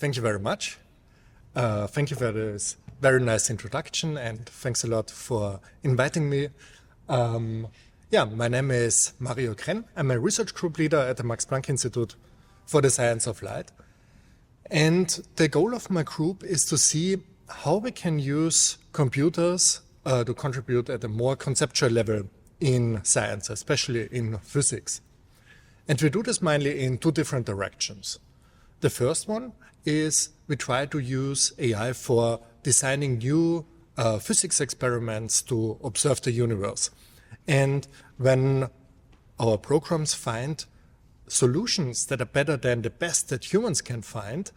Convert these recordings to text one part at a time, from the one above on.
Thank you very much. Thank you for this very nice introduction, and thanks a lot for inviting me. My name is Mario Krenn. I'm a research group leader at the Max Planck Institute for the Science of Light. And the goal of my group is to see how we can use computers to contribute at a more conceptual level in science, especially in physics. And we do this mainly in two different directions. The first one is we try to use AI for designing new physics experiments to observe the universe. And when our programs find solutions that are better than the best that humans can find,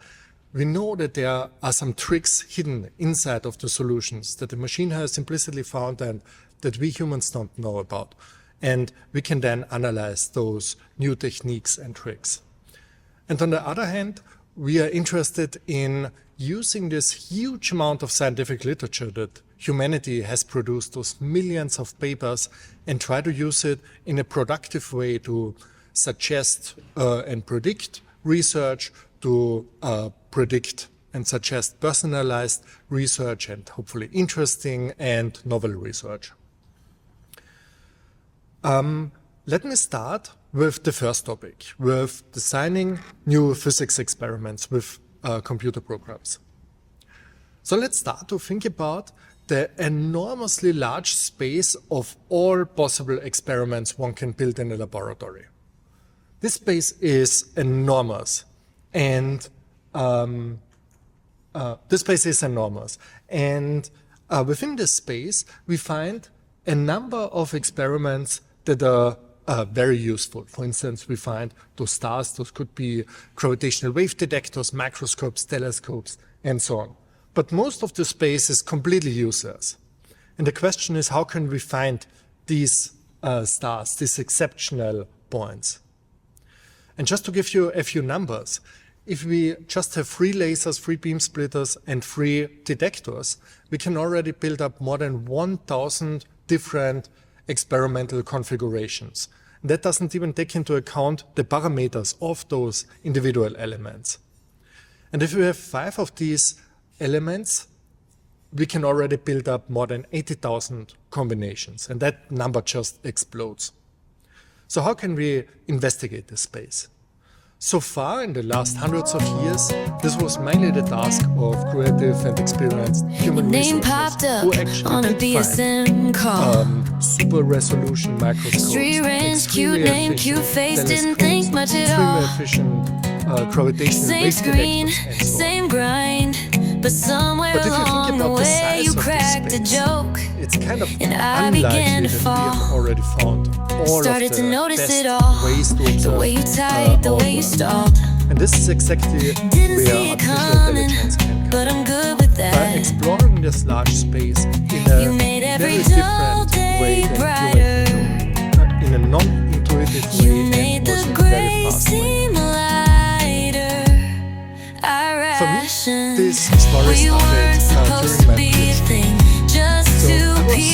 we know that there are some tricks hidden inside of the solutions that the machine has implicitly found and that we humans don't know about. And we can then analyze those new techniques and tricks. And on the other hand, we are interested in using this huge amount of scientific literature that humanity has produced, those millions of papers, and try to use it in a productive way to suggest and predict research, to predict and suggest personalized research and hopefully interesting and novel research. Let me start with the first topic, with designing new physics experiments with computer programs. So let's start to think about the enormously large space of all possible experiments one can build in a laboratory. This space is enormous, and within this space we find a number of experiments that are very useful. For instance, we find those stars, those could be gravitational wave detectors, microscopes, telescopes, and so on. But most of the space is completely useless. And the question is, how can we find these stars, these exceptional points? And just to give you a few numbers, if we just have 3 lasers, 3 beam splitters, and 3 detectors, we can already build up more than 1,000 different experimental configurations. And that doesn't even take into account the parameters of those individual elements. And if we have 5 of these elements, we can already build up more than 80,000 combinations, and that number just explodes. So how can we investigate this space? So far, in the last hundreds of years, this was mainly the task of creative and experienced human researchers who actually did find super resolution microscopes, extremely efficient telescopes, extremely efficient gravitational wave detectors, and so on. But if you think about the size of the space, it's kind of unlikely that we have already found all of the best ways to observe our world. And this is exactly where artificial intelligence can come. By exploring this large space in a very different way than human can do, in a non-intuitive way and also very fast way. For me, this story started during my PhD. So I was working in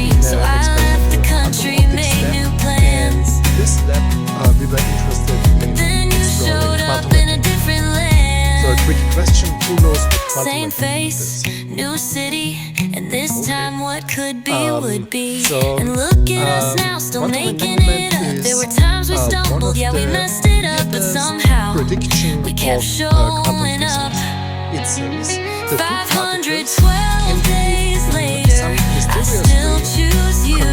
an experimental optics lab, and this lab we were interested in exploring quantum mechanics. So a quick question, who knows what quantum mechanics is? New city, and this time what could be would be. And look at us now, still making it up. There were times we stumbled, yeah, we messed it up, but somehow we kept showing up. It says 512 days later, I still choose you.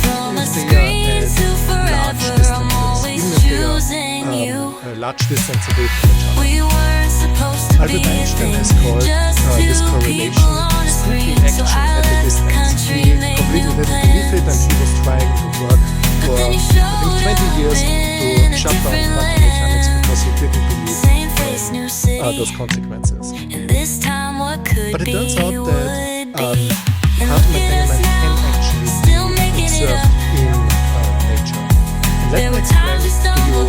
From a screen to forever, I'm always choosing you. Large distance away from each other. We weren't supposed to be a thing, just two people on a screen. So I left the country, made new He completely didn't believe it, and he was trying to work for I think 20 years to shut down quantum mechanics because he didn't believe those consequences. But it turns out that quantum mechanics can actually be observed in nature. And let me explain to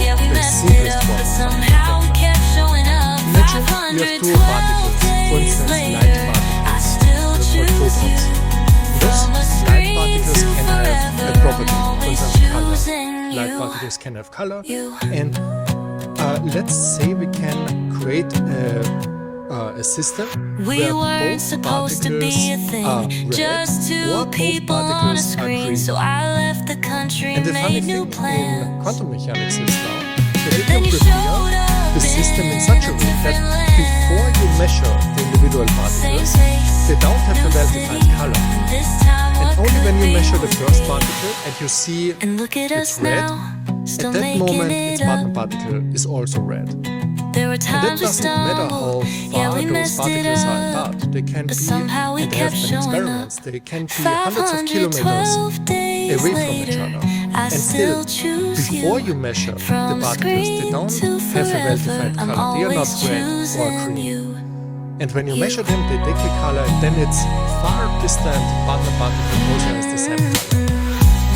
you the simplest form. Imagine you have 2 particles, for instance light particles, that's called photons. Those light particles can have a property, for example color. Light particles can have color, and let's say we can create a system We where weren't both supposed to particles be a are thing, red just or two both people on a particles are screen. green. So I left the country And and the funny made new thing in plans. quantum mechanics is now that you Then can you prepare showed up the system in such a way that different land. before you measure the individual Same particles, place, they don't have a new well-defined city. color. And this time And what only could when you be measure the would first be. particle and you see And look at it's us red, now, at still that making moment it its up. partner particle is also red. There were And that times we doesn't matter how stumbled, yeah, far we those messed it particles are up. apart. They can But be, somehow we and there have kept been showing experiments, up. they can be hundreds of kilometers 512 days away from each later, other. I And still, still choose before you. you measure the From particles, they screen don't to have a forever, well-defined I'm color. They are not always red or choosing green. you. And when you measure them, they take the color, and then its far distant partner particle also has the same color.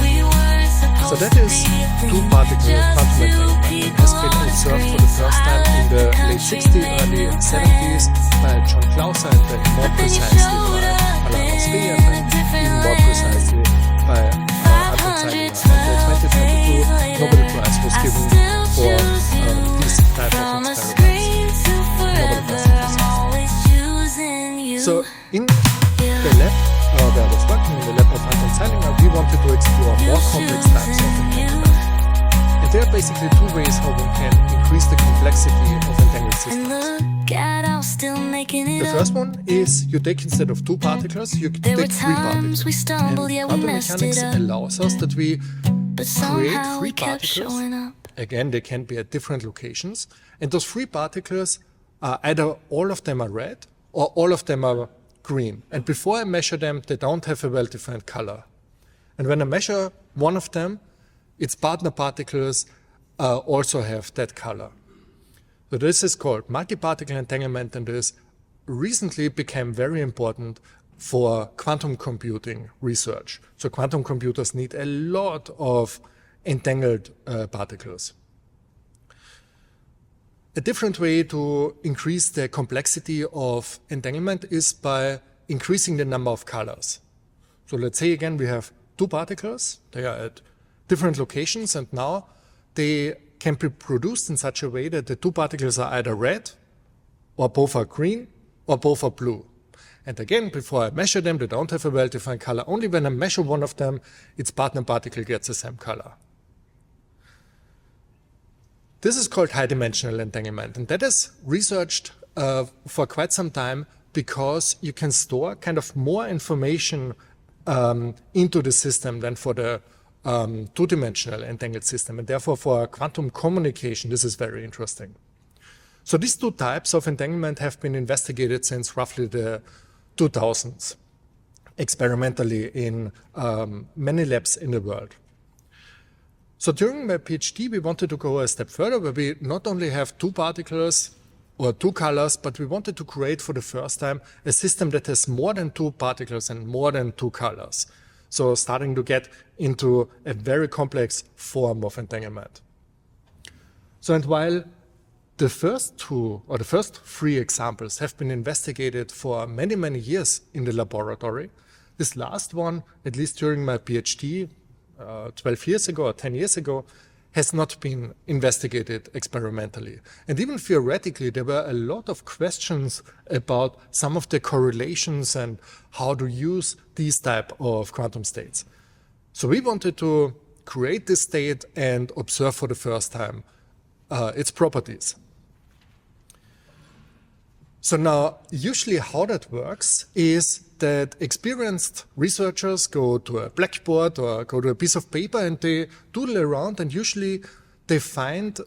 We weren't supposed So that is to be a thing, two-particle just quantum two entanglement. It people has been on a observed for screen. the first So I time in left the the late country, 60s, made early new 70s by John Clauser, and then more Then you precisely showed by up Alana in Svea, a and even different more land. precisely by Anton Zeilinger. And the 2022 Nobel Prize was given for this type of From a experiments. screen to Nobel forever, Prize in I'm Physics. always choosing you. So in the lab, where I was working in the lab of Anton Zeilinger, we wanted to explore more complex types of entanglement. And there are basically two ways how one can increase the complexity of entangled And systems. look at I'm still making it The up. first one is you take, instead of two particles, you There were take three times particles. we stumbled, yeah, And we quantum messed mechanics it up. allows us that we But create somehow three we kept particles. showing up. Again, they can be at different locations. And those three particles are either all of them are red or all of them are green. And before I measure them, they don't have a well-defined color. And when I measure one of them, its partner particles also have that color. So this is called multi-particle entanglement, and this recently became very important for quantum computing research. So quantum computers need a lot of entangled particles. A different way to increase the complexity of entanglement is by increasing the number of colors. So let's say again we have two particles, they are at different locations, and now they can be produced in such a way that the two particles are either red, or both are green, or both are blue. And again, before I measure them, they don't have a well-defined color. Only when I measure one of them, its partner particle gets the same color. This is called high-dimensional entanglement, and that is researched for quite some time because you can store kind of more information into the system than for the two-dimensional entangled system, and therefore for quantum communication this is very interesting. So these two types of entanglement have been investigated since roughly the 2000s, experimentally in many labs in the world. So during my PhD, we wanted to go a step further, where we not only have two particles or two colors, but we wanted to create for the first time a system that has more than two particles and more than two colors. So starting to get into a very complex form of entanglement. So, and while the first two or the first three examples have been investigated for many, many years in the laboratory, this last one, at least during my PhD, 12 years ago or 10 years ago, has not been investigated experimentally. And even theoretically, there were a lot of questions about some of the correlations and how to use these type of quantum states. So we wanted to create this state and observe for the first time its properties. So now, usually how that works is that experienced researchers go to a blackboard or go to a piece of paper and they doodle around, and usually they find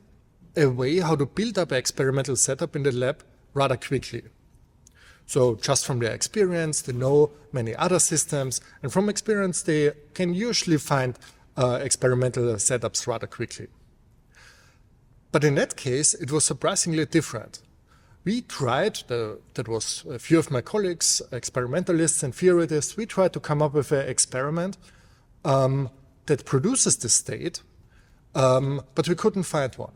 a way how to build up an experimental setup in the lab rather quickly. So just from their experience, they know many other systems, and from experience they can usually find experimental setups rather quickly. But in that case, it was surprisingly different. We tried, that was a few of my colleagues, experimentalists and theorists, we tried to come up with an experiment that produces the state, but we couldn't find one.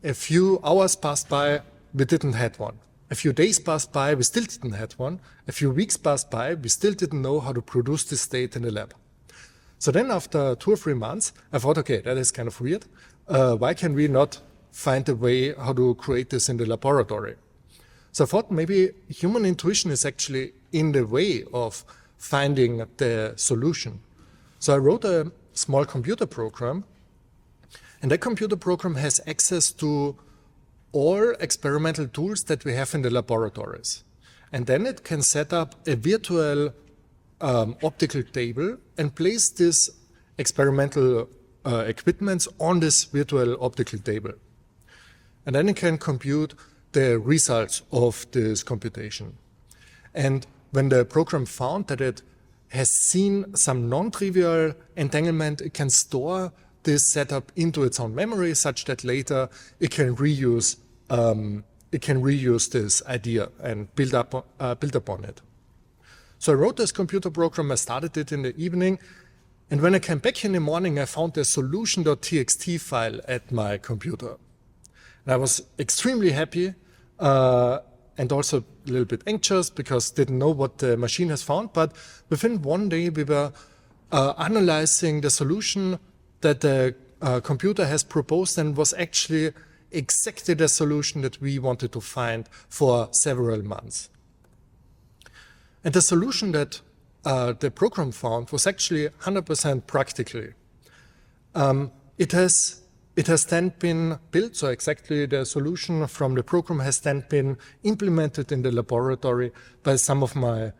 A few hours passed by, we didn't have one. A few days passed by, we still didn't have one. A few weeks passed by, we still didn't know how to produce this state in the lab. So then after 2 or 3 months, I thought, okay, that is kind of weird. Why can we not find a way how to create this in the laboratory. So I thought maybe human intuition is actually in the way of finding the solution. So I wrote a small computer program, and that computer program has access to all experimental tools that we have in the laboratories. And then it can set up a virtual optical table and place this experimental equipment on this virtual optical table. And then it can compute the results of this computation. And when the program found that it has seen some non-trivial entanglement, it can store this setup into its own memory such that later it can reuse this idea and build upon it. So I wrote this computer program, I started it in the evening, and when I came back in the morning, I found a solution.txt file at my computer. And I was extremely happy and also a little bit anxious because didn't know what the machine has found, but within one day we were analyzing the solution that the computer has proposed and was actually exactly the solution that we wanted to find for several months. And the solution that the program found was actually 100% practical. It has then been built, so exactly the solution from the program has then been implemented in the laboratory by some of my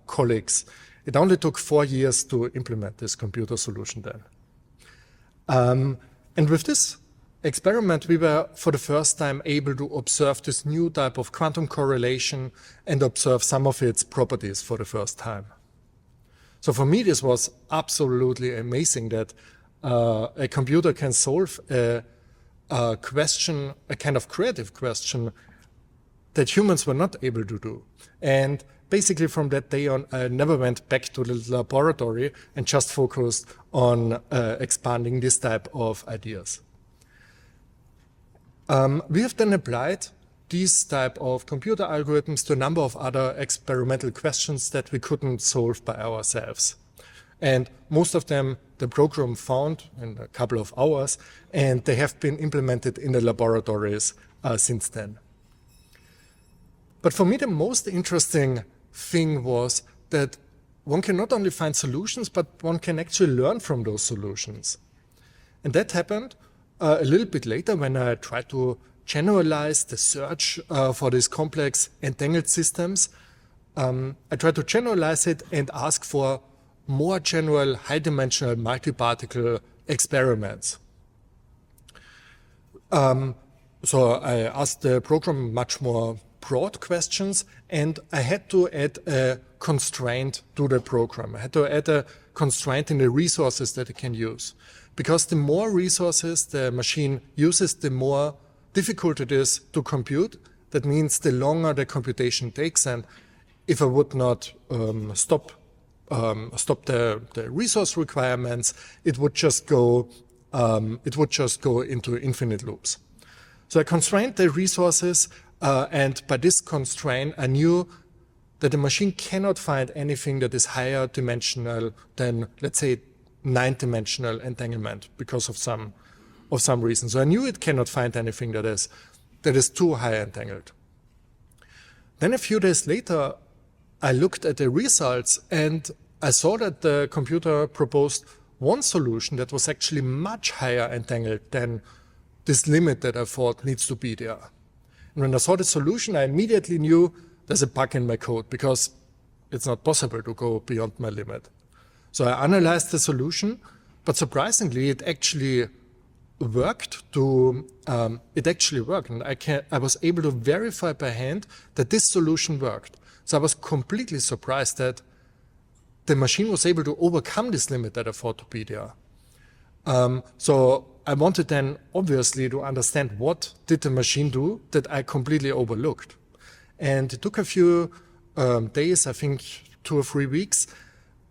colleagues. It only took 4 years to implement this computer solution then. And with this experiment, we were for the first time able to observe this new type of quantum correlation and observe some of its properties for the first time. So for me, this was absolutely amazing that a computer can solve a question, a kind of creative question that humans were not able to do. And basically from that day on, I never went back to the laboratory and just focused on expanding this type of ideas. We have then applied these type of computer algorithms to a number of other experimental questions that we couldn't solve by ourselves. And most of them the program found in a couple of hours, and they have been implemented in the laboratories since then. But for me, the most interesting thing was that one can not only find solutions, but one can actually learn from those solutions. And that happened a little bit later when I tried to generalize the search for these complex entangled systems. I tried to generalize it and ask for more general high-dimensional multi-particle experiments. So I asked the program much more broad questions, and I had to add a constraint to the program. I had to add a constraint in the resources that it can use. Because the more resources the machine uses, the more difficult it is to compute. That means the longer the computation takes, and if I would not stop the resource requirements, it would just go into infinite loops. So I constrained the resources, and by this constraint, I knew that the machine cannot find anything that is higher dimensional than, let's say, 9-dimensional entanglement because of some reason. So I knew it cannot find anything that is too high entangled. Then a few days later, I looked at the results and I saw that the computer proposed one solution that was actually much higher entangled than this limit that I thought needs to be there. And when I saw the solution, I immediately knew there's a bug in my code because it's not possible to go beyond my limit. So I analyzed the solution, but surprisingly, it actually worked. And I was able to verify by hand that this solution worked. So I was completely surprised that the machine was able to overcome this limit that I thought to be there. So I wanted then obviously to understand what did the machine do that I completely overlooked. And it took a few days, I think 2 or 3 weeks,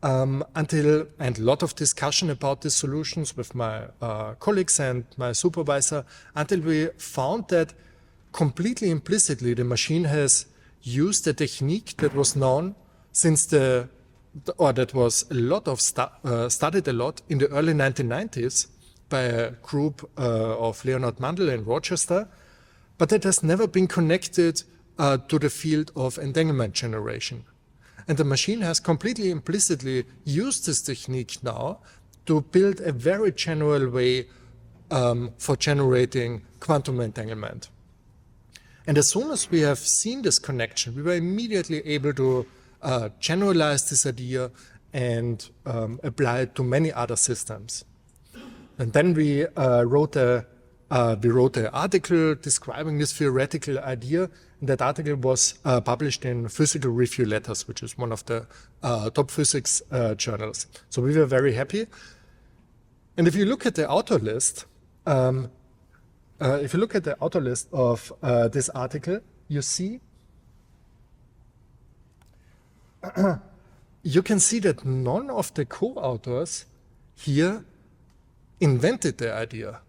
and a lot of discussion about these solutions with my colleagues and my supervisor, until we found that completely implicitly the machine has used a technique that was known that was studied a lot in the early 1990s by a group of Leonard Mandel in Rochester, but it has never been connected to the field of entanglement generation. And the machine has completely implicitly used this technique now to build a very general way for generating quantum entanglement. And as soon as we have seen this connection, we were immediately able to generalize this idea and apply it to many other systems. And then we wrote an article describing this theoretical idea. And that article was published in Physical Review Letters, which is one of the top physics journals. So we were very happy. And if you look at the author list, of this article, you see, you can see that none of the co-authors here invented the idea.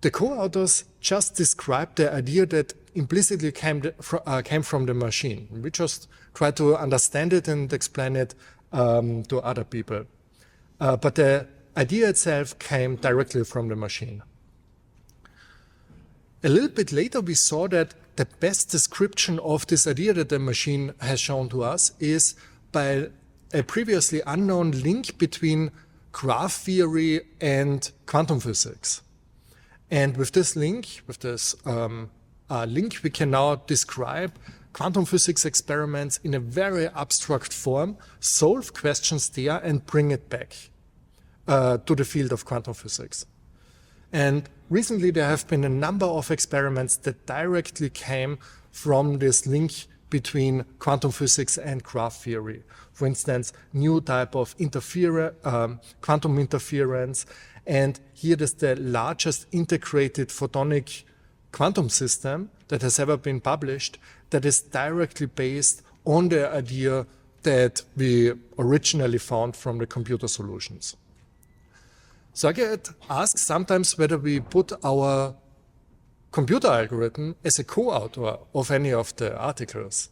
The co-authors just described the idea that implicitly came from the machine. We just tried to understand it and explain it to other people. But the idea itself came directly from the machine. A little bit later, we saw that the best description of this idea that the machine has shown to us is by a previously unknown link between graph theory and quantum physics. And with this link, we can now describe quantum physics experiments in a very abstract form, solve questions there, and bring it back to the field of quantum physics. And recently there have been a number of experiments that directly came from this link between quantum physics and graph theory. For instance, new type of quantum interference. And here is the largest integrated photonic quantum system that has ever been published that is directly based on the idea that we originally found from the computer solutions. So I get asked sometimes whether we put our computer algorithm as a co-author of any of the articles.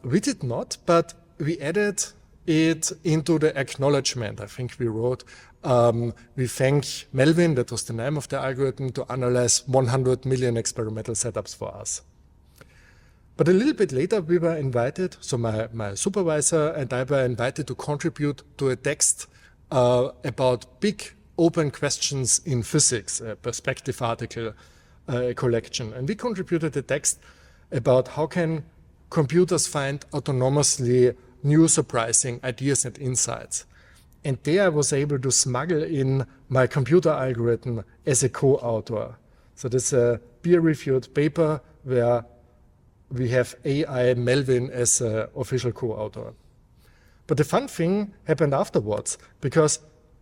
We did not, but we added it into the acknowledgement. I think we wrote, we thank Melvin, that was the name of the algorithm, to analyze 100 million experimental setups for us. But a little bit later we were invited, so my supervisor and I were invited to contribute to a text about big open questions in physics, a perspective article, a collection. And we contributed a text about how can computers find autonomously new surprising ideas and insights. And there I was able to smuggle in my computer algorithm as a co-author. So this is a peer-reviewed paper where we have AI Melvin as an official co-author. But the fun thing happened afterwards, because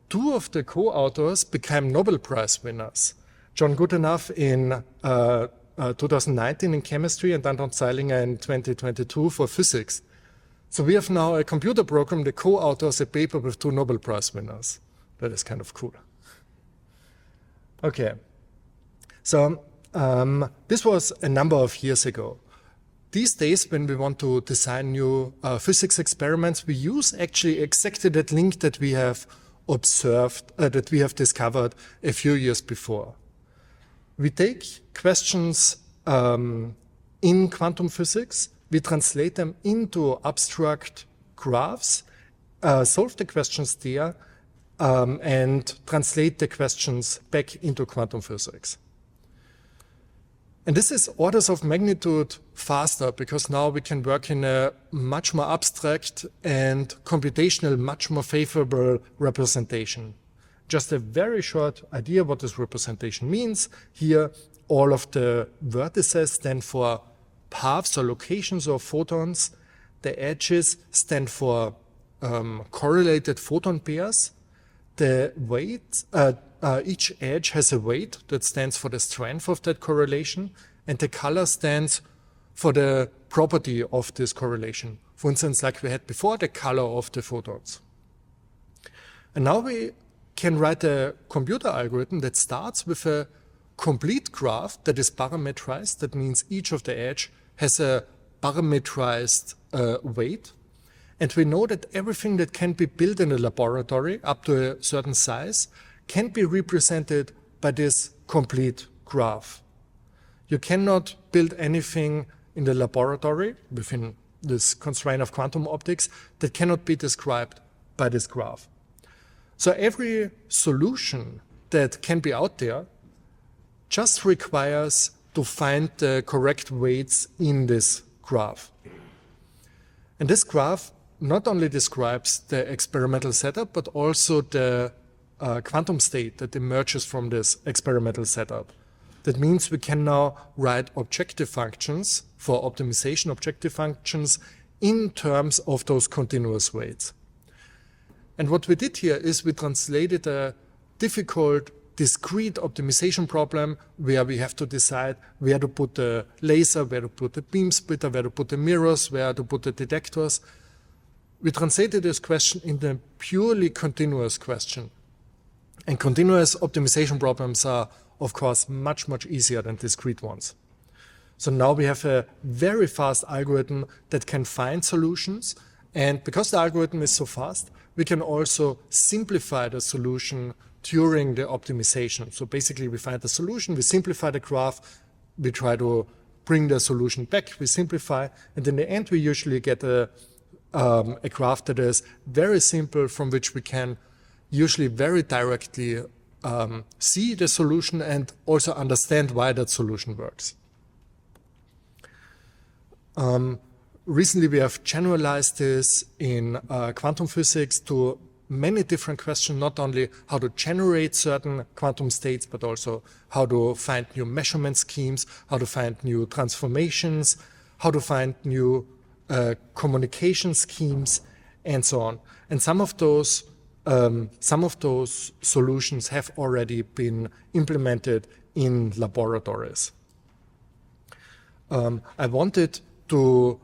two of the co-authors became Nobel Prize winners. John Goodenough in 2019 in chemistry and Anton Zeilinger in 2022 for physics. So we have now a computer program that co-authors a paper with two Nobel Prize winners. That is kind of cool. Okay, so this was a number of years ago. These days, when we want to design new physics experiments, we use actually exactly that link that we have observed, that we have discovered a few years before. We take questions in quantum physics, we translate them into abstract graphs, solve the questions there, and translate the questions back into quantum physics. And this is orders of magnitude faster, because now we can work in a much more abstract and computational, much more favorable representation. Just a very short idea what this representation means. Here, all of the vertices stand for paths or locations of photons. The edges stand for correlated photon pairs. The weight, each edge has a weight that stands for the strength of that correlation, and the color stands for the property of this correlation. For instance, like we had before, the color of the photons. And now we can write a computer algorithm that starts with a complete graph that is parametrized. That means each of the edge has a parametrized weight. And we know that everything that can be built in a laboratory up to a certain size can be represented by this complete graph. You cannot build anything in the laboratory within this constraint of quantum optics that cannot be described by this graph. So every solution that can be out there just requires to find the correct weights in this graph. And this graph not only describes the experimental setup, but also the quantum state that emerges from this experimental setup. That means we can now write objective functions for optimization, objective functions in terms of those continuous weights. And what we did here is we translated a difficult discrete optimization problem where we have to decide where to put the laser, where to put the beam splitter, where to put the mirrors, where to put the detectors. We translated this question into a purely continuous question. And continuous optimization problems are, of course, much, much easier than discrete ones. So now we have a very fast algorithm that can find solutions. And because the algorithm is so fast, we can also simplify the solution during the optimization. So basically we find the solution, we simplify the graph, we try to bring the solution back, we simplify, and in the end we usually get a graph that is very simple, from which we can usually very directly see the solution and also understand why that solution works. Recently we have generalized this in quantum physics to many different questions, not only how to generate certain quantum states, but also how to find new measurement schemes, how to find new transformations, how to find new communication schemes, and so on. And some of those solutions have already been implemented in laboratories. I wanted to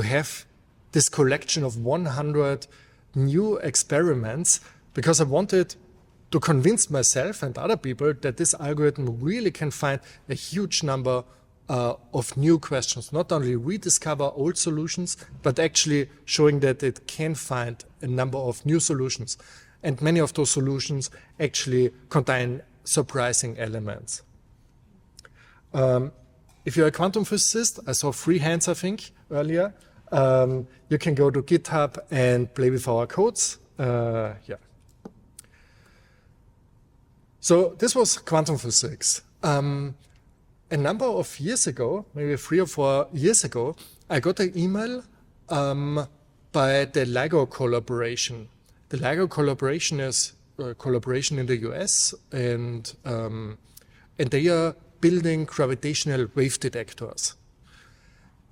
have this collection of 100 new experiments because I wanted to convince myself and other people that this algorithm really can find a huge number of new questions, not only rediscover old solutions, but actually showing that it can find a number of new solutions. And many of those solutions actually contain surprising elements. If you're a quantum physicist, I saw 3 hands, I think, earlier. You can go to GitHub and play with our codes. Yeah. So this was quantum physics. A number of years ago, maybe 3 or 4 years ago, I got an email by the LIGO collaboration. The LIGO collaboration is a collaboration in the US, and they are building gravitational wave detectors.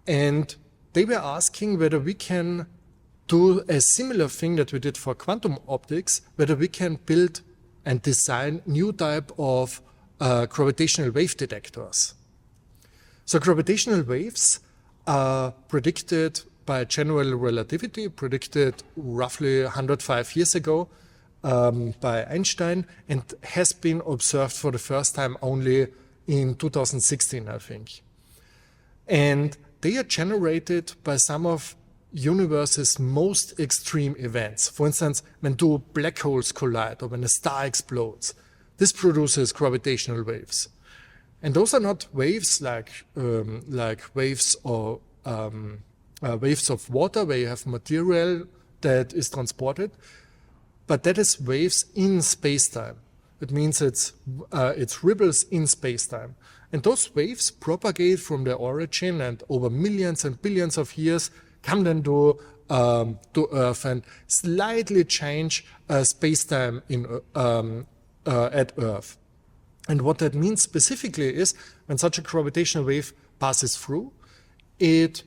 And they were asking whether we can do a similar thing that we did for quantum optics, whether we can build and design new type of gravitational wave detectors. So gravitational waves are predicted by general relativity, predicted roughly 105 years ago by Einstein, and has been observed for the first time only in 2016, I think. And they are generated by some of universe's most extreme events. For instance, when 2 black holes collide or when a star explodes. This produces gravitational waves. And those are not waves like waves or waves of water where you have material that is transported, but that is waves in space-time. It means it's ripples in space-time. And those waves propagate from their origin and over millions and billions of years come then to Earth and slightly change space-time at Earth. And what that means specifically is when such a gravitational wave passes through, it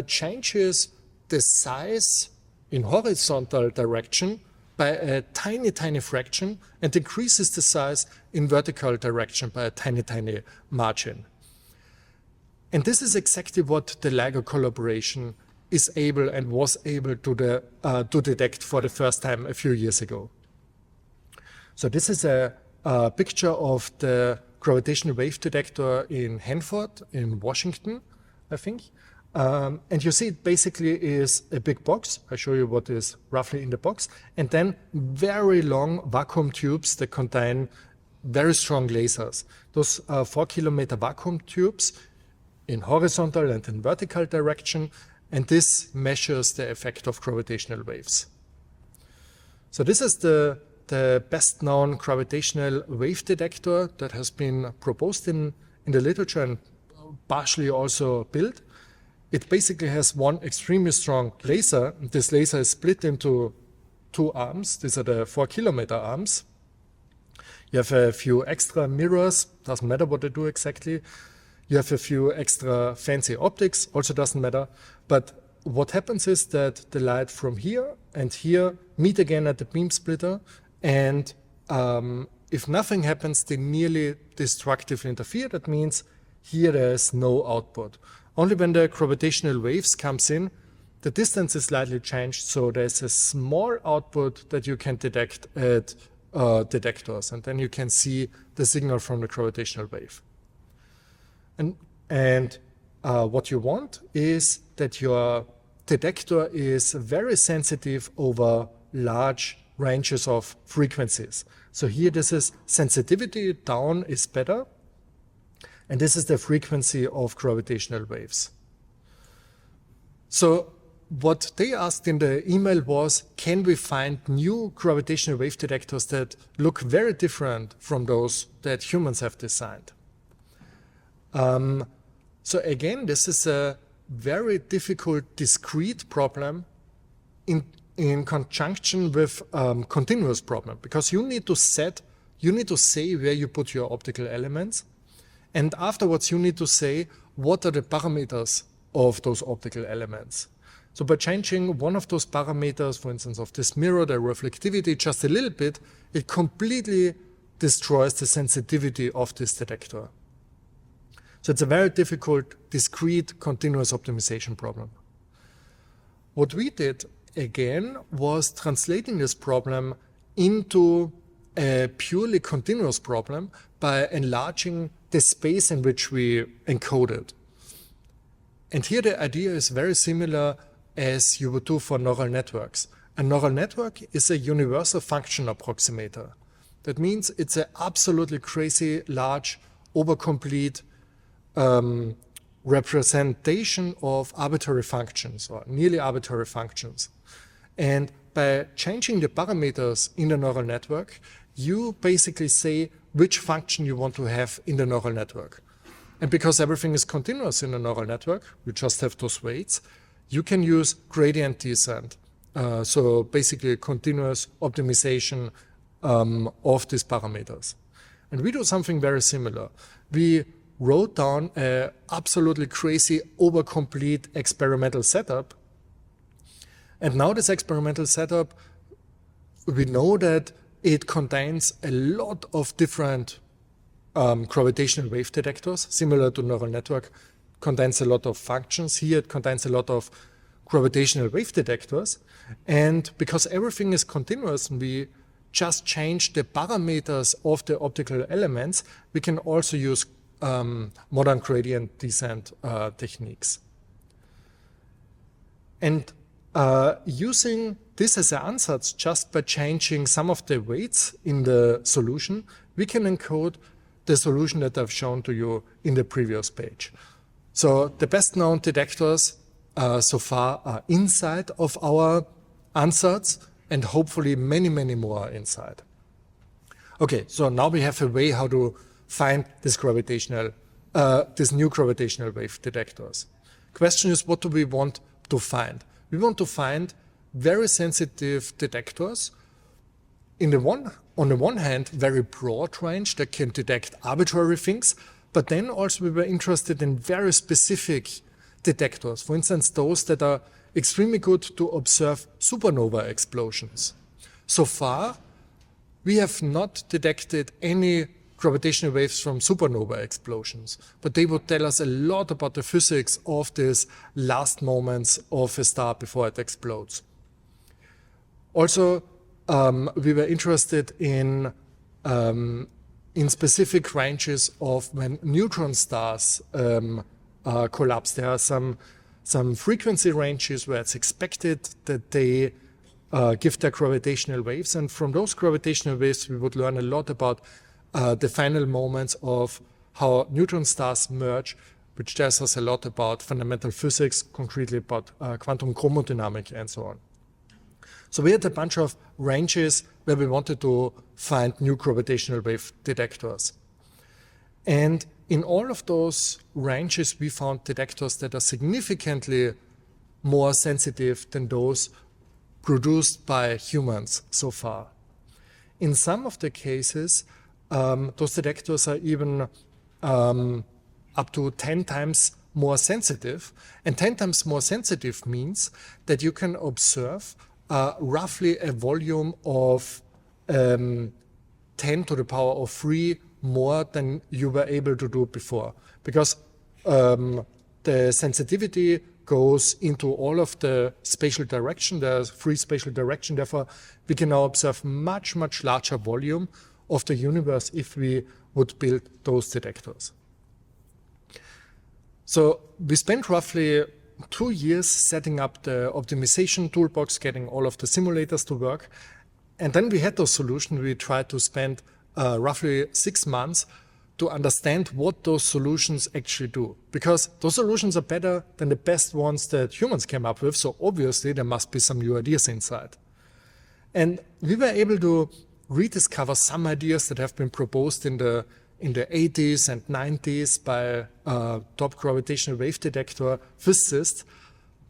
changes the size in horizontal direction by a tiny, tiny fraction and increases the size in vertical direction by a tiny, tiny margin. And this is exactly what the LIGO collaboration is able and was able to detect for the first time a few years ago. So this is a picture of the gravitational wave detector in Hanford in Washington, I think. And you see it basically is a big box. I show you what is roughly in the box. And then very long vacuum tubes that contain very strong lasers. Those 4-kilometer vacuum tubes in horizontal and in vertical direction. And this measures the effect of gravitational waves. So this is the best known gravitational wave detector that has been proposed in the literature and partially also built. It basically has one extremely strong laser. This laser is split into 2 arms. These are the 4-kilometer arms. You have a few extra mirrors, doesn't matter what they do exactly. You have a few extra fancy optics, also doesn't matter. But what happens is that the light from here and here meet again at the beam splitter, and if nothing happens, they nearly destructively interfere. That means here there is no output. Only when the gravitational waves comes in, the distance is slightly changed, so there's a small output that you can detect at detectors, and then you can see the signal from the gravitational wave. And what you want is that your detector is very sensitive over large ranges of frequencies. So here this is sensitivity down is better, and this is the frequency of gravitational waves. So what they asked in the email was, can we find new gravitational wave detectors that look very different from those that humans have designed? So again, this is a very difficult discrete problem in conjunction with continuous problem, because you need to say where you put your optical elements, and afterwards you need to say what are the parameters of those optical elements. So by changing one of those parameters, for instance, of this mirror, the reflectivity, just a little bit, it completely destroys the sensitivity of this detector. So it's a very difficult, discrete, continuous optimization problem. What we did, again, was translating this problem into a purely continuous problem by enlarging the space in which we encode it. And here the idea is very similar as you would do for neural networks. A neural network is a universal function approximator. That means it's an absolutely crazy, large, overcomplete representation of arbitrary functions or nearly arbitrary functions. And by changing the parameters in the neural network, you basically say which function you want to have in the neural network. And because everything is continuous in a neural network, we just have those weights, you can use gradient descent. So basically continuous optimization of these parameters. And we do something very similar. We wrote down an absolutely crazy, overcomplete experimental setup. And now this experimental setup, we know that it contains a lot of different gravitational wave detectors, similar to neural network, contains a lot of functions. Here it contains a lot of gravitational wave detectors. And because everything is continuous and we just change the parameters of the optical elements, we can also use modern gradient descent techniques. And using this as an ansatz, just by changing some of the weights in the solution, we can encode the solution that I've shown to you in the previous page. So the best known detectors so far are inside of our ansatz, and hopefully many, many more are inside. Okay, so now we have a way how to find this new gravitational wave detectors. Question is, what do we want to find? We want to find very sensitive detectors on the one hand, very broad range that can detect arbitrary things, but then also we were interested in very specific detectors. For instance, those that are extremely good to observe supernova explosions. So far, we have not detected any gravitational waves from supernova explosions, but they would tell us a lot about the physics of these last moments of a star before it explodes. Also, we were interested in specific ranges of when neutron stars collapse. There are some some frequency ranges where it's expected that they give their gravitational waves. And from those gravitational waves, we would learn a lot about the final moments of how neutron stars merge, which tells us a lot about fundamental physics, concretely about quantum chromodynamics and so on. So we had a bunch of ranges where we wanted to find new gravitational wave detectors. And in all of those ranges, we found detectors that are significantly more sensitive than those produced by humans so far. In some of the cases, those detectors are even up to 10 times more sensitive. And 10 times more sensitive means that you can observe roughly a volume of 10 to the power of 3 more than you were able to do before. Because the sensitivity goes into all of the spatial direction, there's free spatial direction, therefore we can now observe much, much larger volume of the universe if we would build those detectors. So we spent roughly 2 years setting up the optimization toolbox, getting all of the simulators to work. And then we had those solutions. We tried to spend roughly 6 months to understand what those solutions actually do. Because those solutions are better than the best ones that humans came up with. So obviously there must be some new ideas inside. And we were able to rediscover some ideas that have been proposed in the 80s and 90s by top gravitational wave detector physicists.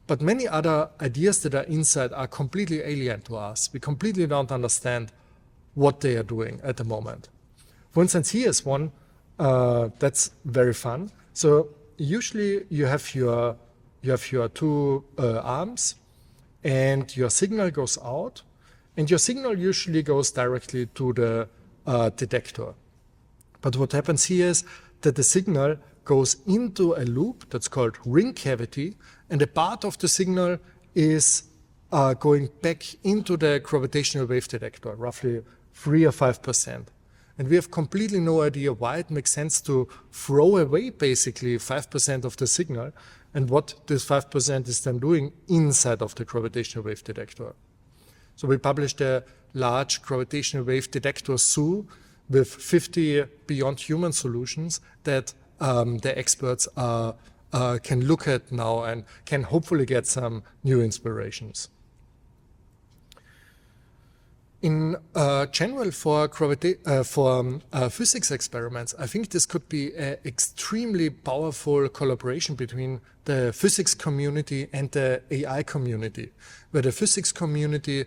But many other ideas that are inside are completely alien to us. We completely don't understand what they are doing at the moment. For instance, here's one that's very fun. So usually you have your 2 arms, and your signal goes out, and your signal usually goes directly to the detector. But what happens here is that the signal goes into a loop that's called ring cavity, and a part of the signal is going back into the gravitational wave detector, roughly 3 or 5%. And we have completely no idea why it makes sense to throw away basically 5% of the signal and what this 5% is then doing inside of the gravitational wave detector. So we published a large gravitational wave detector zoo with 50 beyond human solutions that the experts can look at now and can hopefully get some new inspirations. In general, for physics experiments, I think this could be an extremely powerful collaboration between the physics community and the AI community, where the physics community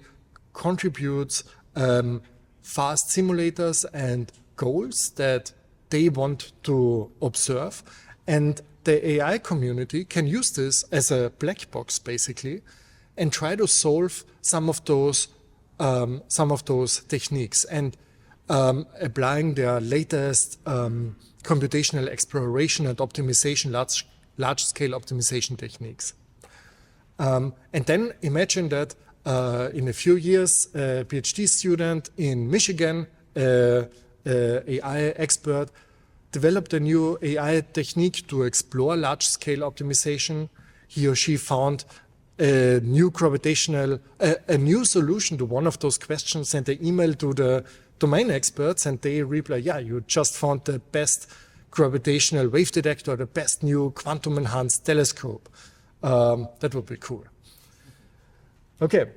contributes fast simulators and goals that they want to observe, and the AI community can use this as a black box basically and try to solve some of those techniques and applying their latest computational exploration and optimization, large-scale optimization techniques. And then imagine that in a few years, a PhD student in Michigan, AI expert, developed a new AI technique to explore large-scale optimization. He or she found a new solution to one of those questions, sent an email to the domain experts, and they reply, yeah, you just found the best gravitational wave detector, the best new quantum enhanced telescope. That would be cool. Okay,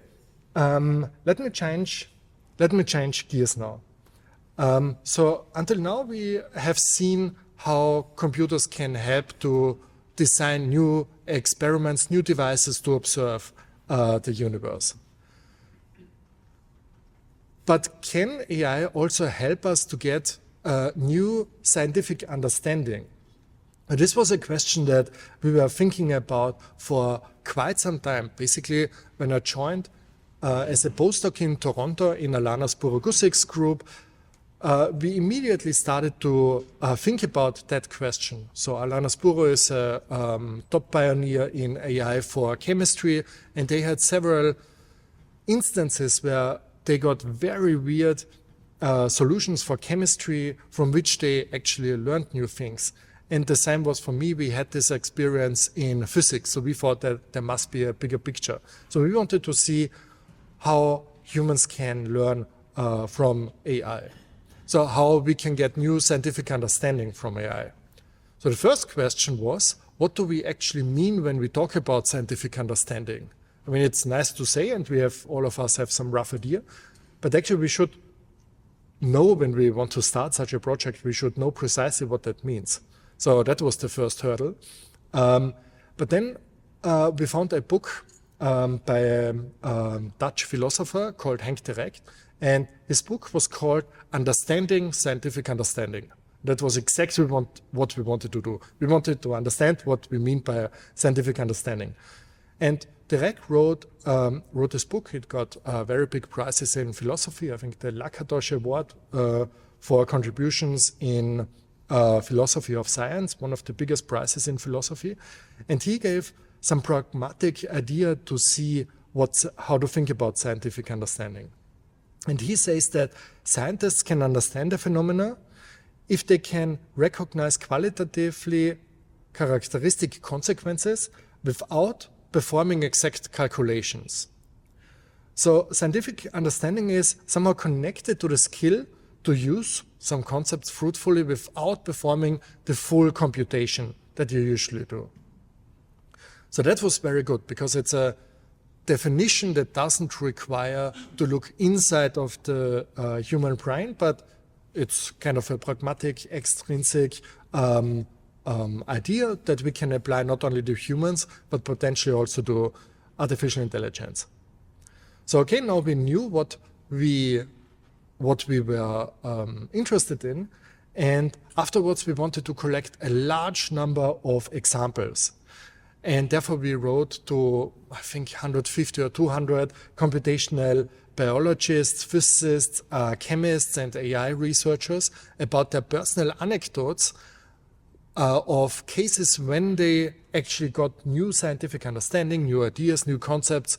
let me change gears now. So until now we have seen how computers can help to design new experiments, new devices to observe the universe. But can AI also help us to get new scientific understanding? This was a question that we were thinking about for quite some time. Basically, when I joined as a postdoc in Toronto in Alana Spurogusic's group, we immediately started to think about that question. So Alana Spuro is a top pioneer in AI for chemistry, and they had several instances where they got very weird solutions for chemistry from which they actually learned new things. And the same was for me. We had this experience in physics, so we thought that there must be a bigger picture. So we wanted to see how humans can learn from AI. So how we can get new scientific understanding from AI. So the first question was, what do we actually mean when we talk about scientific understanding? I mean, it's nice to say, and all of us have some rough idea, but actually we should know when we want to start such a project, we should know precisely what that means. So that was the first hurdle. But then we found a book by a Dutch philosopher called Henk de Rect, and his book was called Understanding Scientific Understanding. That was exactly what we wanted to do. We wanted to understand what we mean by scientific understanding. And de Rect wrote this book. It got very big prizes in philosophy. I think the Lakatos Award for contributions in philosophy of science, one of the biggest prizes in philosophy. And he gave some pragmatic idea to see how to think about scientific understanding. And he says that scientists can understand the phenomena if they can recognize qualitatively characteristic consequences without performing exact calculations. So scientific understanding is somehow connected to the skill to use some concepts fruitfully without performing the full computation that you usually do. So that was very good because it's a definition that doesn't require to look inside of the human brain, but it's kind of a pragmatic, extrinsic idea that we can apply not only to humans, but potentially also to artificial intelligence. So okay, now we knew what we were interested in, and afterwards we wanted to collect a large number of examples. And therefore we wrote to, I think, 150 or 200 computational biologists, physicists, chemists, and AI researchers about their personal anecdotes of cases when they actually got new scientific understanding, new ideas, new concepts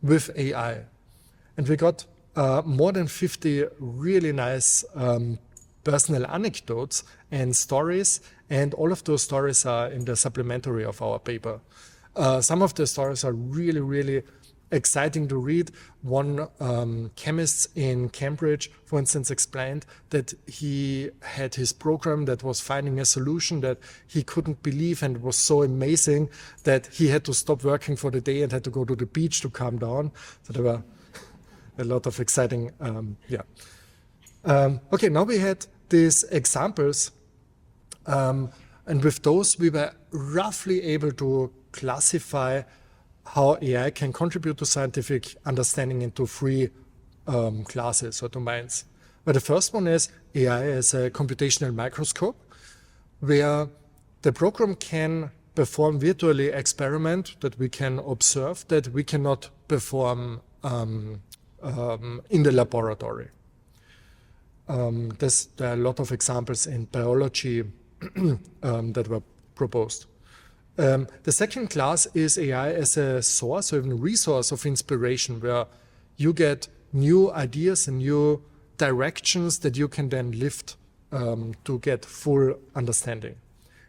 with AI. And we got more than 50 really nice personal anecdotes and stories, and all of those stories are in the supplementary of our paper. Some of the stories are really, really exciting to read. One chemist in Cambridge, for instance, explained that he had his program that was finding a solution that he couldn't believe, and it was so amazing that he had to stop working for the day and had to go to the beach to calm down. So there were a lot of exciting, okay, now we had these examples, and with those we were roughly able to classify how AI can contribute to scientific understanding into three classes or domains. But the first one is AI as a computational microscope, where the program can perform virtually experiment that we can observe that we cannot perform in the laboratory. There are a lot of examples in biology that were proposed. The second class is AI as a source or even resource of inspiration, where you get new ideas and new directions that you can then lift to get full understanding.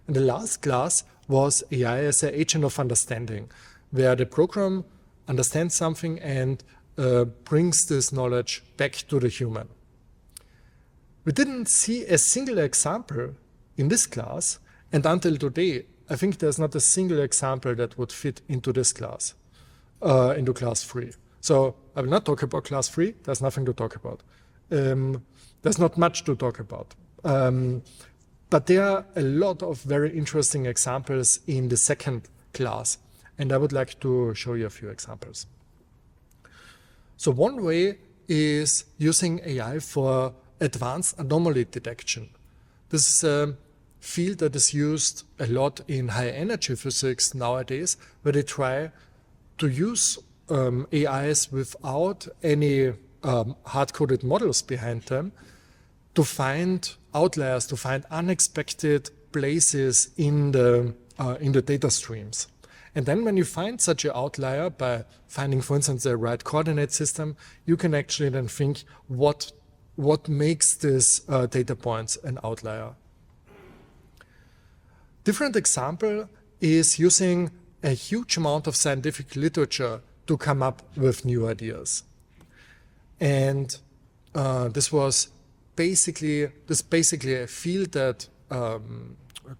And the last class was AI as an agent of understanding, where the program understands something and brings this knowledge back to the human. We didn't see a single example in this class, and until today, I think there's not a single example that would fit into this class, into class 3. So I will not talk about class 3, there's nothing to talk about. There's not much to talk about. But there are a lot of very interesting examples in the second class, and I would like to show you a few examples. So one way is using AI for advanced anomaly detection. This is a field that is used a lot in high energy physics nowadays, where they try to use AIs without any hard-coded models behind them to find outliers, to find unexpected places in the data streams. And then when you find such an outlier by finding, for instance, the right coordinate system, you can actually then think what makes this data points an outlier. Different example is using a huge amount of scientific literature to come up with new ideas. And this was basically a field that, to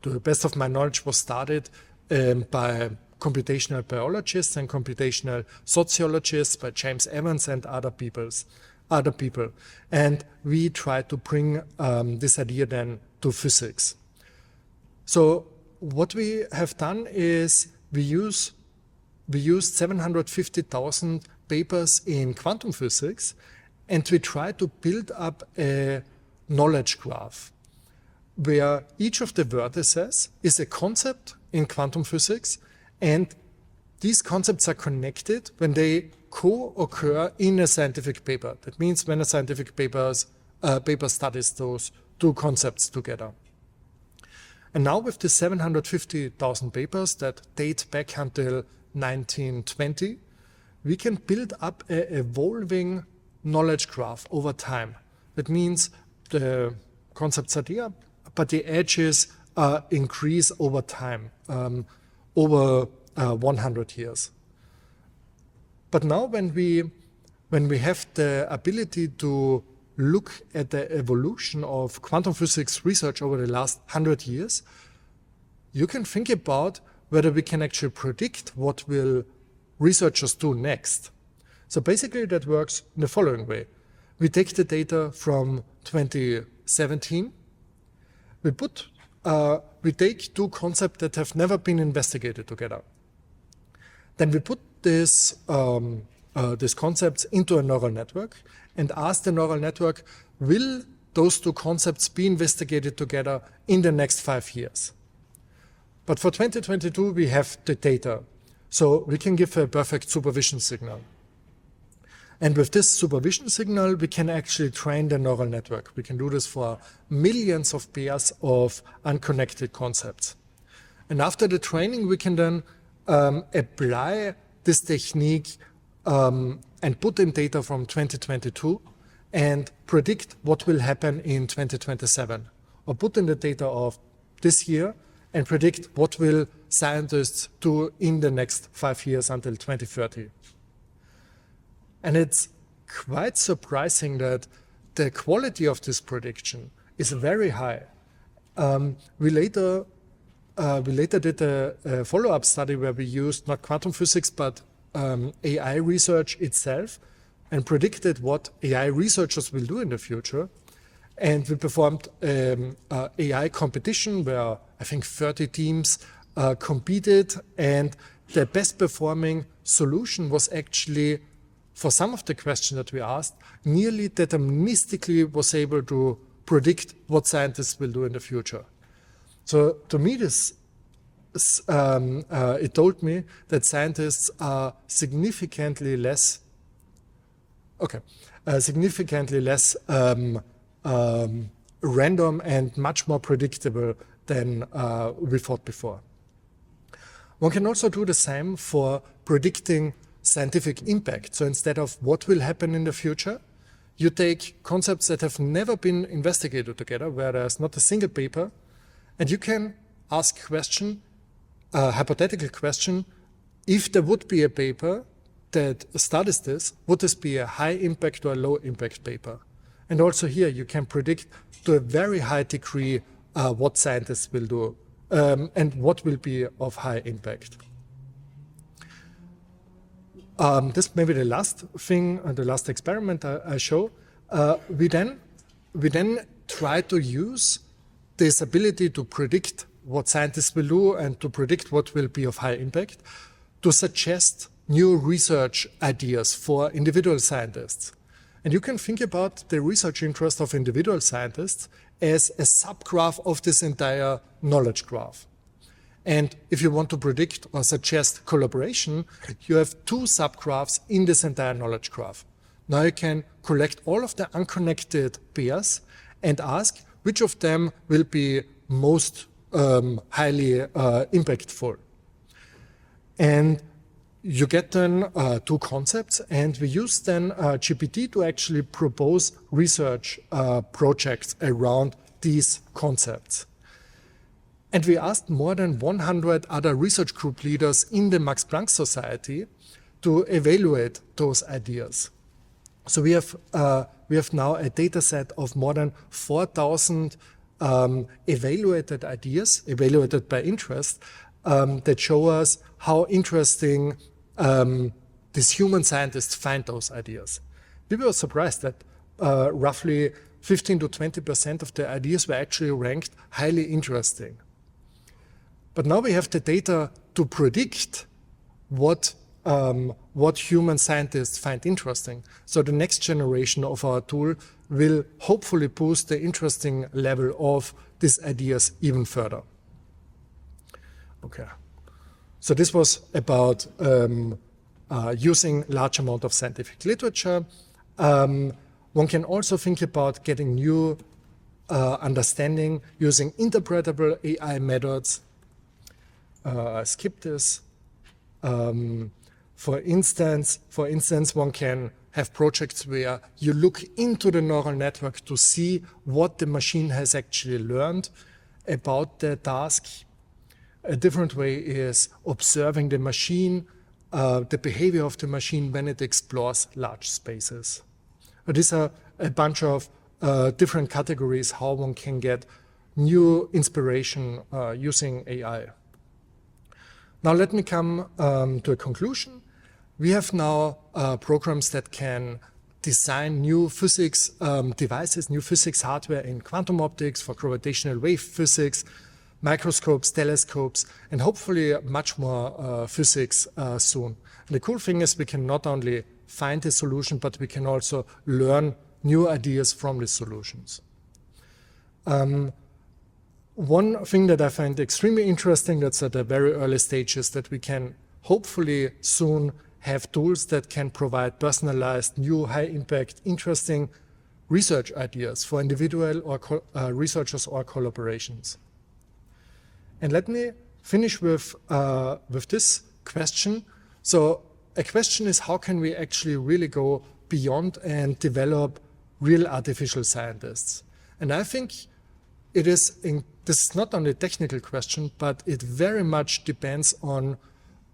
the best of my knowledge, was started by computational biologists and computational sociologists, by James Evans and other people. And we tried to bring this idea then to physics. So what we have done is we used 750,000 papers in quantum physics, and we try to build up a knowledge graph where each of the vertices is a concept in quantum physics, and these concepts are connected when they co-occur in a scientific paper. That means when a scientific paper studies those two concepts together. And now with the 750,000 papers that date back until 1920, we can build up an evolving knowledge graph over time. That means the concepts are there, but the edges increase over time, over 100 years. But now when we have the ability to look at the evolution of quantum physics research over the last 100 years, you can think about whether we can actually predict what will researchers do next. So basically that works in the following way. We take the data from 2017, we take two concepts that have never been investigated together. Then we put these concepts into a neural network and ask the neural network, will those two concepts be investigated together in the next 5 years? But for 2022, we have the data, so we can give a perfect supervision signal. And with this supervision signal, we can actually train the neural network. We can do this for millions of pairs of unconnected concepts. And after the training, we can then apply this technique and put in data from 2022 and predict what will happen in 2027. Or put in the data of this year and predict what will scientists do in the next 5 years until 2030. And it's quite surprising that the quality of this prediction is very high. We later did a follow-up study where we used not quantum physics, but AI research itself and predicted what AI researchers will do in the future. And we performed AI competition where I think 30 teams competed, and the best performing solution was actually, for some of the questions that we asked, nearly deterministically was able to predict what scientists will do in the future. So to me, it told me that scientists are significantly less random and much more predictable than we thought before. One can also do the same for predicting scientific impact. So instead of what will happen in the future, you take concepts that have never been investigated together, where there's not a single paper, and you can ask a hypothetical question, if there would be a paper that studies this, would this be a high impact or a low impact paper? And also here you can predict to a very high degree what scientists will do and what will be of high impact. This may be the last thing, the last experiment I show. We then try to use this ability to predict what scientists will do and to predict what will be of high impact to suggest new research ideas for individual scientists. And you can think about the research interest of individual scientists as a subgraph of this entire knowledge graph. And if you want to predict or suggest collaboration, you have two subgraphs in this entire knowledge graph. Now you can collect all of the unconnected pairs and ask which of them will be most highly impactful. And you get then two concepts, and we use then GPT to actually propose research projects around these concepts. And we asked more than 100 other research group leaders in the Max Planck Society to evaluate those ideas. So we have now a data set of more than 4,000 evaluated ideas, evaluated by interest, that show us how interesting these human scientists find those ideas. We were surprised that roughly 15 to 20% of the ideas were actually ranked highly interesting. But now we have the data to predict what human scientists find interesting. So the next generation of our tool will hopefully boost the interesting level of these ideas even further. Okay, so this was about using large amount of scientific literature. One can also think about getting new understanding using interpretable AI methods. I skip this. For instance, one can have projects where you look into the neural network to see what the machine has actually learned about the task. A different way is observing the machine, the behavior of the machine when it explores large spaces. These are a bunch of different categories how one can get new inspiration using AI. Now let me come to a conclusion. We have now programs that can design new physics devices, new physics hardware in quantum optics for gravitational wave physics, microscopes, telescopes, and hopefully much more physics soon. And the cool thing is we can not only find a solution, but we can also learn new ideas from these solutions. One thing that I find extremely interesting that's at the very early stages that we can hopefully soon have tools that can provide personalized, new, high-impact, interesting research ideas for individual or researchers or collaborations. And let me finish with this question. So a question is, how can we actually really go beyond and develop real artificial scientists? And I think this is not only a technical question, but it very much depends on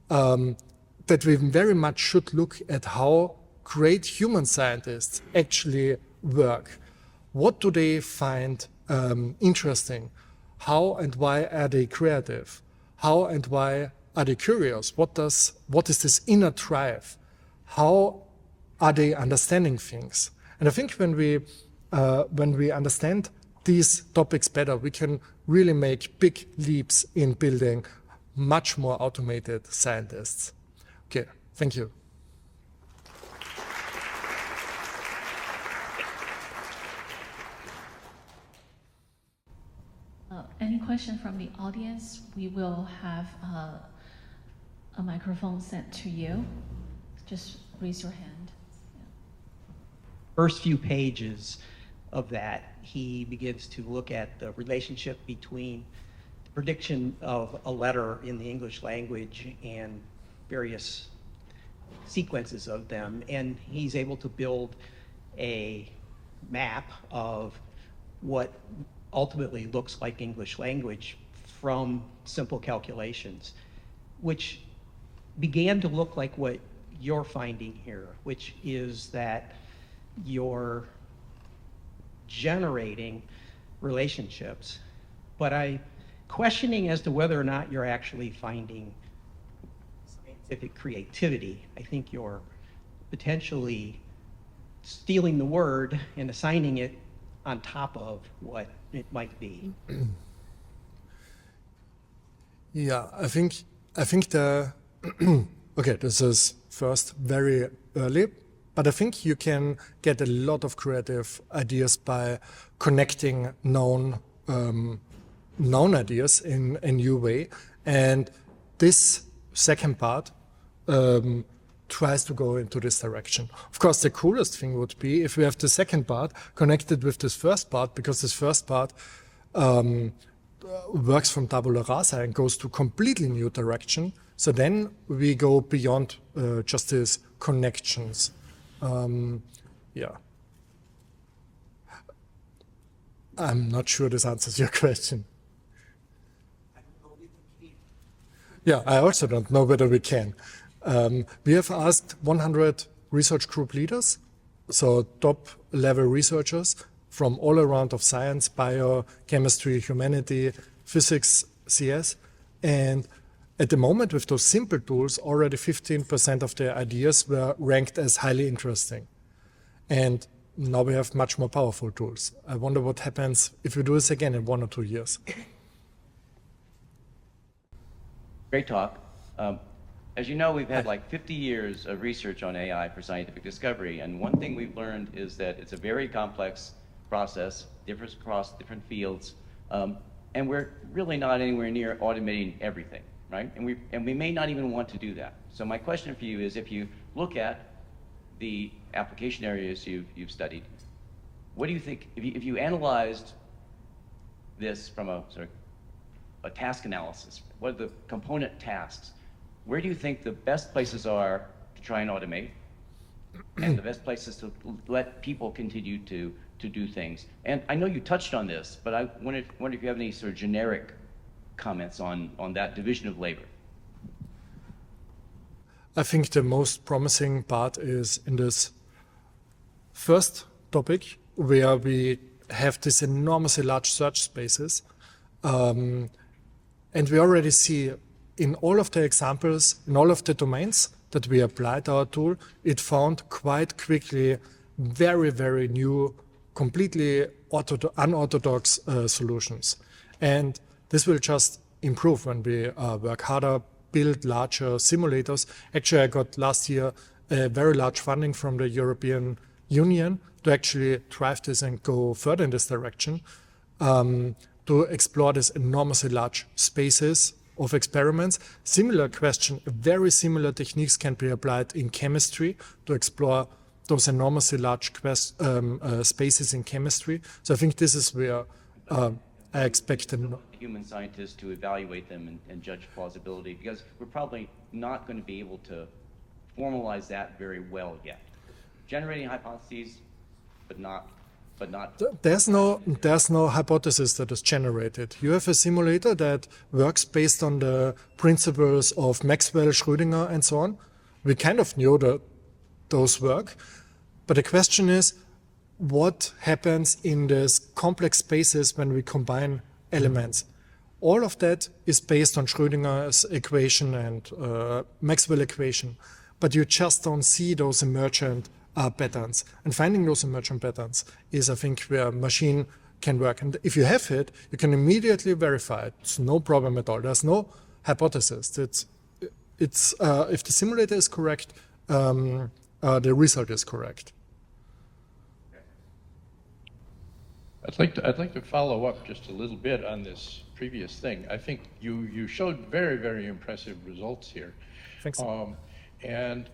that we very much should look at how great human scientists actually work. What do they find interesting? How and why are they creative? How and why are they curious? What is this inner drive? How are they understanding things? And I think when we understand these topics better, we can really make big leaps in building much more automated scientists. Okay, thank you. Any question from the audience? We will have a microphone sent to you. Just raise your hand. Yeah. First few pages of that, he begins to look at the relationship between the prediction of a letter in the English language and various sequences of them, and he's able to build a map of what ultimately looks like English language from simple calculations, which began to look like what you're finding here, which is that you're generating relationships, but I'm questioning as to whether or not you're actually finding scientific creativity. I think you're potentially stealing the word and assigning it on top of what it might be. Yeah, I think the okay, this is first very early, but I think you can get a lot of creative ideas by connecting known ideas in a new way. And this second part tries to go into this direction. Of course, the coolest thing would be if we have the second part connected with this first part, because this first part works from tabula rasa and goes to completely new direction. So then we go beyond just these connections. Yeah. I'm not sure this answers your question. Yeah, I also don't know whether we can. We have asked 100 research group leaders, so top-level researchers from all around of science, bio, chemistry, humanity, physics, CS, and at the moment with those simple tools, already 15% of their ideas were ranked as highly interesting. And now we have much more powerful tools. I wonder what happens if we do this again in 1 or 2 years. Great talk. As you know, we've had like 50 years of research on AI for scientific discovery, and one thing we've learned is that it's a very complex process, differs across different fields, and we're really not anywhere near automating everything, right? And we may not even want to do that. So my question for you is, if you look at the application areas you've studied, what do you think, if you analyzed this from a sort of a task analysis, what are the component tasks? Where do you think the best places are to try and automate, and the best places to let people continue to do things? And I know you touched on this, but I wonder if you have any sort of generic comments on that division of labor. I think the most promising part is in this first topic, where we have these enormously large search spaces. And we already see in all of the examples, in all of the domains that we applied our tool, it found quite quickly very, very new, completely unorthodox solutions. And this will just improve when we work harder, build larger simulators. Actually, I got last year a very large funding from the European Union to actually drive this and go further in this direction, to explore these enormously large spaces of experiments. Similar question, very similar techniques can be applied in chemistry to explore those enormously large spaces in chemistry. So I think this is where I expect human scientists to evaluate them and judge plausibility, because we're probably not going to be able to formalize that very well yet. Generating hypotheses, but not. There's no hypothesis that is generated. You have a simulator that works based on the principles of Maxwell, Schrödinger, and so on. We kind of knew that those work, but the question is, what happens in these complex spaces when we combine elements? All of that is based on Schrödinger's equation and Maxwell equation, but you just don't see those emergent patterns. And finding those emergent patterns is, I think, where machine can work. And if you have it, you can immediately verify it. It's no problem at all. There's no hypothesis. It's if the simulator is correct, the result is correct. I'd like to follow up just a little bit on this previous thing. I think you showed very, very impressive results here. Thanks. And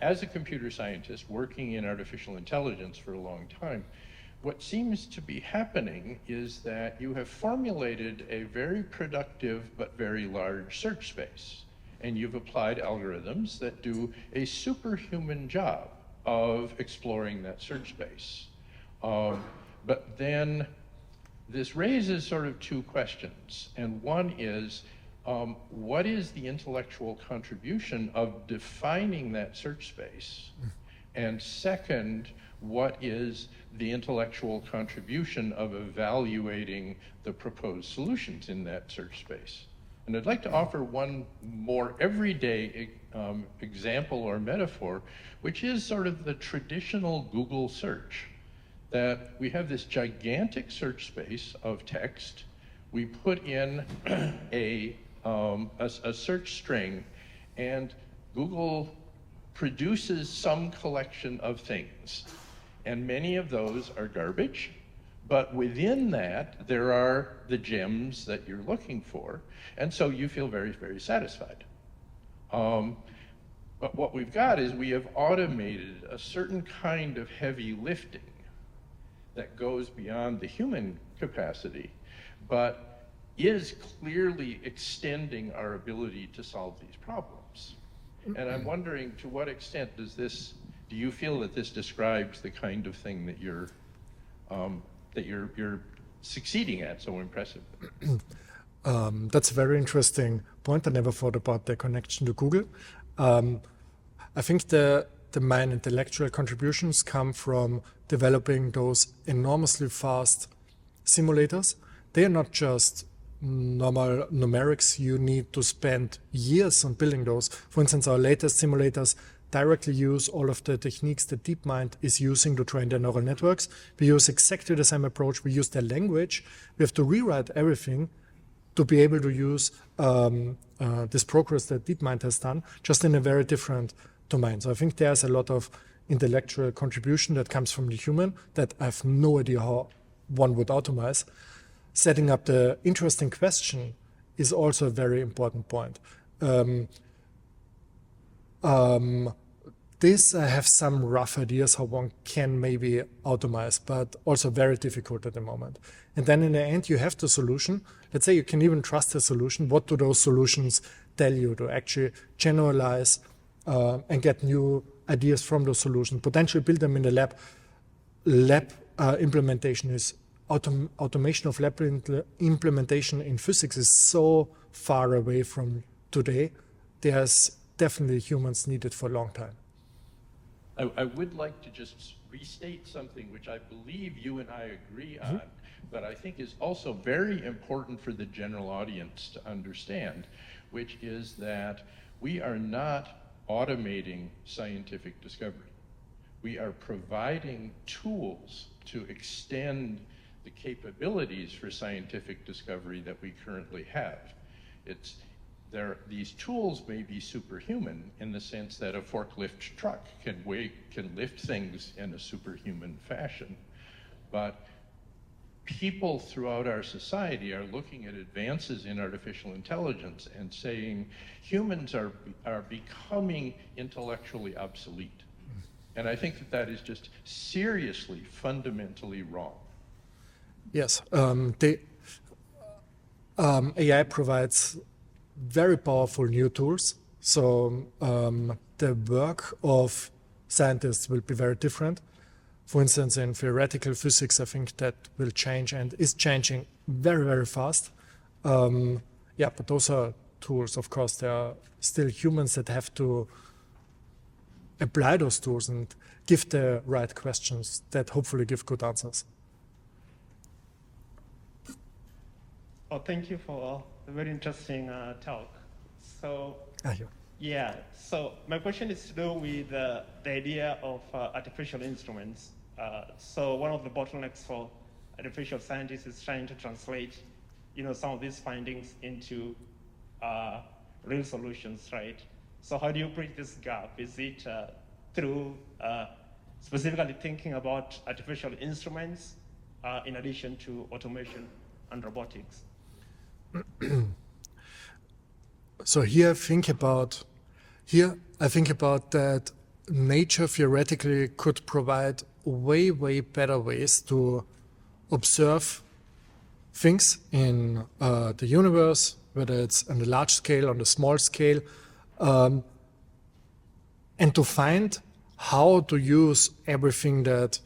as a computer scientist working in artificial intelligence for a long time, what seems to be happening is that you have formulated a very productive but very large search space. And you've applied algorithms that do a superhuman job of exploring that search space. But then this raises sort of two questions. And one is, what is the intellectual contribution of defining that search space? And second, what is the intellectual contribution of evaluating the proposed solutions in that search space? And I'd like to offer one more everyday example or metaphor, which is sort of the traditional Google search, that we have this gigantic search space of text. We put in a search string, and Google produces some collection of things. And many of those are garbage, but within that, there are the gems that you're looking for. And so you feel very, very satisfied. But what we've got is we have automated a certain kind of heavy lifting that goes beyond the human capacity, but is clearly extending our ability to solve these problems. And I'm wondering, to what extent do you feel that this describes the kind of thing that you're succeeding at so impressively? That's a very interesting point. I never thought about the connection to Google. I think the main intellectual contributions come from developing those enormously fast simulators. They are not just normal numerics. You need to spend years on building those. For instance, our latest simulators directly use all of the techniques that DeepMind is using to train their neural networks. We use exactly the same approach. We use their language. We have to rewrite everything to be able to use this progress that DeepMind has done, just in a very different domain. So I think there's a lot of intellectual contribution that comes from the human that I have no idea how one would automate. Setting up the interesting question is also a very important point. This I have some rough ideas how one can maybe automate, but also very difficult at the moment. And then in the end, you have the solution. Let's say you can even trust the solution. What do those solutions tell you to actually generalize and get new ideas from those solutions, potentially build them in the lab? Lab implementation is automation of lab implementation in physics is so far away from today. There's definitely humans needed for a long time. I would like to just restate something which I believe you and I agree on, but I think is also very important for the general audience to understand, which is that we are not automating scientific discovery. We are providing tools to extend the capabilities for scientific discovery that we currently have. These tools may be superhuman in the sense that a forklift truck can lift things in a superhuman fashion, but people throughout our society are looking at advances in artificial intelligence and saying humans are becoming intellectually obsolete. And I think that is just seriously, fundamentally wrong. Yes, AI provides very powerful new tools. So the work of scientists will be very different. For instance, in theoretical physics, I think that will change and is changing very, very fast. Yeah, but those are tools. Of course, there are still humans that have to apply those tools and give the right questions that hopefully give good answers. Oh, thank you for a very interesting talk. So, yeah, so my question is to do with the idea of artificial instruments. So one of the bottlenecks for artificial scientists is trying to translate, some of these findings into real solutions, right? So how do you bridge this gap? Is it through specifically thinking about artificial instruments in addition to automation and robotics? So here I think about that nature theoretically could provide way, way better ways to observe things in the universe, whether it's on the large scale, on the small scale, and to find how to use everything that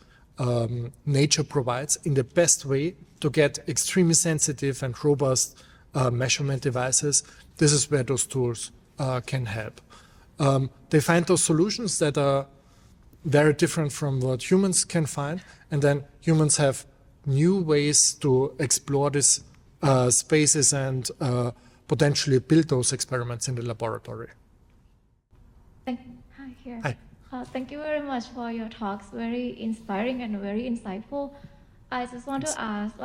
nature provides in the best way to get extremely sensitive and robust measurement devices. This is where those tools can help. They find those solutions that are very different from what humans can find, and then humans have new ways to explore these spaces and potentially build those experiments in the laboratory. Hi, here. Hi. Thank you very much for your talks. Very inspiring and very insightful. I just want to ask,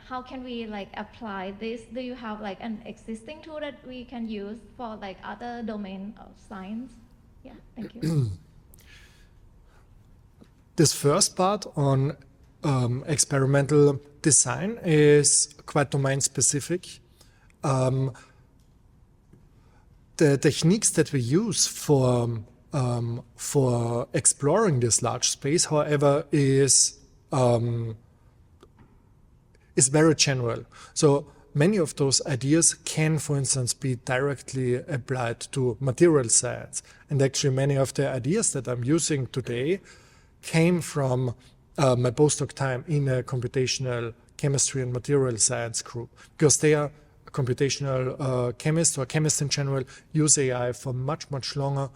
how can we apply this? Do you have an existing tool that we can use for other domain of science? Yeah, thank you. This first part on experimental design is quite domain specific. The techniques that we use for exploring this large space, however, is very general. So many of those ideas can, for instance, be directly applied to material science. And actually many of the ideas that I'm using today came from my postdoc time in a computational chemistry and material science group, because they are computational chemists or chemists in general use AI for much, much longer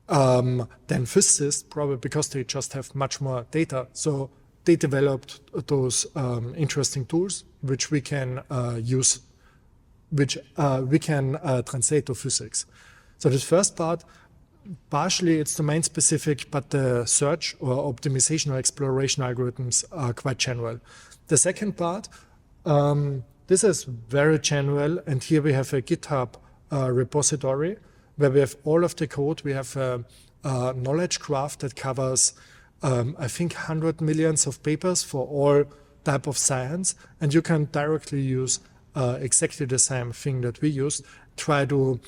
than physicists, probably because they just have much more data. So they developed those interesting tools which we can use, which we can translate to physics. So this first part, partially it's domain specific, but the search or optimization or exploration algorithms are quite general. The second part, this is very general, and here we have a GitHub repository where we have all of the code. We have a knowledge graph that covers, I think, 100 million of papers for all type of science, and you can directly use exactly the same thing that we used, try to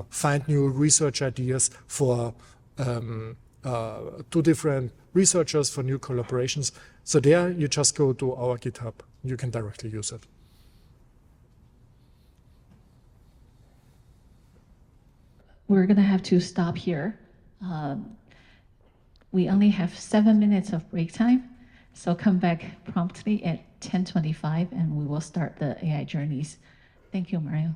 find new research ideas for two different researchers for new collaborations. So there you just go to our GitHub, you can directly use it. We're going to have to stop here. We only have 7 minutes of break time, so come back promptly at 10:25 and we will start the AI journeys. Thank you, Mario.